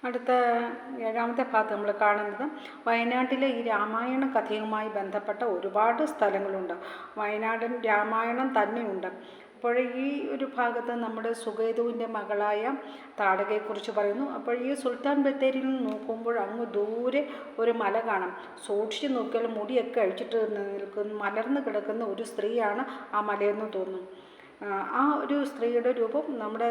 അടുത്ത ഏഴാമത്തെ ഭാഗത്ത് നമ്മൾ കാണുന്നത് വയനാട്ടിലെ ഈ രാമായണ കഥയുമായി ബന്ധപ്പെട്ട ഒരുപാട് സ്ഥലങ്ങളുണ്ട്. വയനാടൻ രാമായണം തന്നെയുണ്ട്. അപ്പോൾ ഈ ഒരു ഭാഗത്ത് നമ്മുടെ സുകേതുവിൻ്റെ മകളായ താടകയെക്കുറിച്ച് പറയുന്നു. അപ്പോൾ ഈ സുൽത്താൻ ബത്തേരിയിൽ നിന്ന് നോക്കുമ്പോൾ അങ്ങ് ദൂരെ ഒരു മല കാണാം. സൂക്ഷിച്ച് നോക്കിയാൽ മുടിയൊക്കെ അഴിച്ചിട്ട് നിൽക്കുന്ന മലർന്നു കിടക്കുന്ന ഒരു സ്ത്രീയാണ് ആ മലയെന്ന് തോന്നുന്നു. ആ ഒരു സ്ത്രീയുടെ രൂപം നമ്മുടെ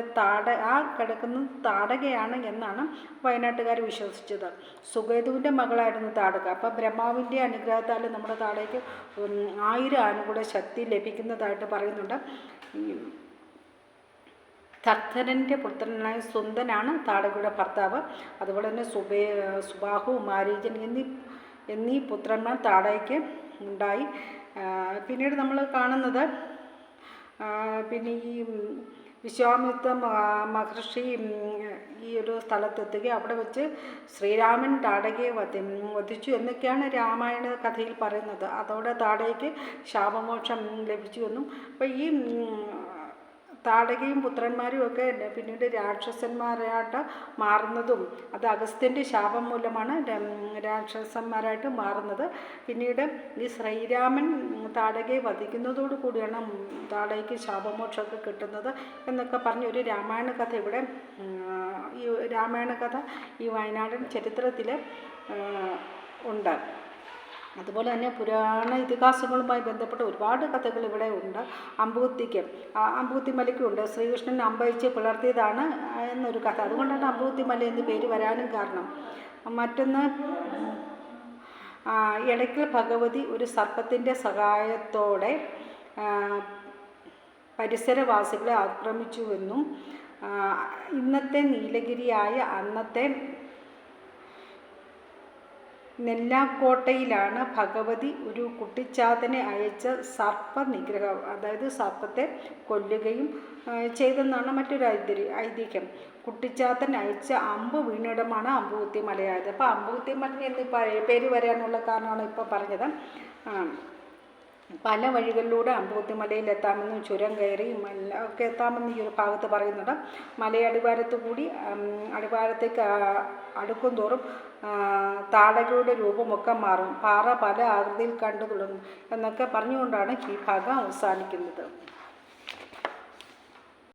ആ കിടക്കുന്നത് താടകയാണ് എന്നാണ് വയനാട്ടുകാർ വിശ്വസിച്ചത്. സുകേതുവിൻ്റെ മകളായിരുന്നു താടക. അപ്പം ബ്രഹ്മാവിൻ്റെ അനുഗ്രഹത്താൽ നമ്മുടെ താടകയ്ക്ക് 1000 ആനകളുടെ ശക്തി ലഭിക്കുന്നതായിട്ട് പറയുന്നുണ്ട്. തർത്ഥരൻ്റെ പുത്രനായ സുന്ദനാണ് താടകയുടെ ഭർത്താവ്. അതുപോലെ തന്നെ സുബാഹു, മാരീചൻ എന്നീ പുത്രന്മാർ താടകയ്ക്ക് ഉണ്ടായി. പിന്നീട് നമ്മൾ കാണുന്നത് പിന്നെ ഈ വിശ്വാമിത്ര മഹർഷി ഈ ഒരു സ്ഥലത്തെത്തുകയും അവിടെ വെച്ച് ശ്രീരാമൻ താടകയെ വധിച്ചു എന്നൊക്കെയാണ് രാമായണ കഥയിൽ പറയുന്നത്. അതോടെ താടകയ്ക്ക് ശാപമോക്ഷം ലഭിച്ചു എന്നും. അപ്പോൾ ഈ താടകയും പുത്രന്മാരും ഒക്കെ പിന്നീട് രാക്ഷസന്മാരായിട്ട് മാറുന്നതും അത് അഗസ്ത്യൻ്റെ ശാപം മൂലമാണ് രാക്ഷസന്മാരായിട്ട് മാറുന്നത്. പിന്നീട് ഈ ശ്രീരാമൻ താടകയെ വധിക്കുന്നതോടു കൂടിയാണ് താടകയ്ക്ക് ശാപമോക്ഷമൊക്കെ കിട്ടുന്നത് എന്നൊക്കെ പറഞ്ഞ് ഒരു രാമായണ കഥ ഇവിടെ ഈ രാമായണ കഥ ഈ വയനാടൻ ചരിത്രത്തിൽ ഉണ്ട്. അതുപോലെ തന്നെ പുരാണ ഇതിഹാസങ്ങളുമായി ബന്ധപ്പെട്ട ഒരുപാട് കഥകൾ ഇവിടെ ഉണ്ട്. അമ്പൂത്തി മലയ്ക്കുണ്ട്. ശ്രീകൃഷ്ണൻ അമ്പയച്ച് പുലർത്തിയതാണ് എന്നൊരു കഥ. അതുകൊണ്ടാണ് അമ്പൂത്തി മല എന്ന് പേര് വരാനും കാരണം. മറ്റൊന്ന് ഇടയ്ക്കൽ ഭഗവതി ഒരു സർപ്പത്തിൻ്റെ സഹായത്തോടെ പരിസരവാസികളെ ആക്രമിച്ചുവെന്നും ഇന്നത്തെ നീലഗിരിയായ അന്നത്തെ നെല്ലാക്കോട്ടയിലാണ് ഭഗവതി ഒരു കുട്ടിച്ചാത്തനെ അയച്ച സർപ്പനിഗ്രഹം, അതായത് സർപ്പത്തെ കൊല്ലുകയും ചെയ്തെന്നാണ് മറ്റൊരു ഐതിഹ്യം. കുട്ടിച്ചാത്തൻ അയച്ച അമ്പ് വീണിടമാണ് അമ്പൂത്തി മലയായത്. അപ്പോൾ അമ്പൂത്തി മല എന്ന് പേര് വരാനുള്ള കാരണമാണ് ഇപ്പോൾ പറഞ്ഞത്. പല വഴികളിലൂടെ അമ്പൂത്തി മലയിൽ എത്താമെന്നും ചുരം കയറിയും ഒക്കെ എത്താമെന്ന് ഈ ഒരു ഭാഗത്ത് പറയുന്നുണ്ട്. അടിവാരത്തേക്ക് അടുക്കും തോറും താടകയുടെ രൂപമൊക്കെ മാറും. പാറ പല ആകൃതിയിൽ കണ്ടു തുടങ്ങും എന്നൊക്കെ പറഞ്ഞുകൊണ്ടാണ് ഈ ഭാഗം അവസാനിക്കുന്നത്.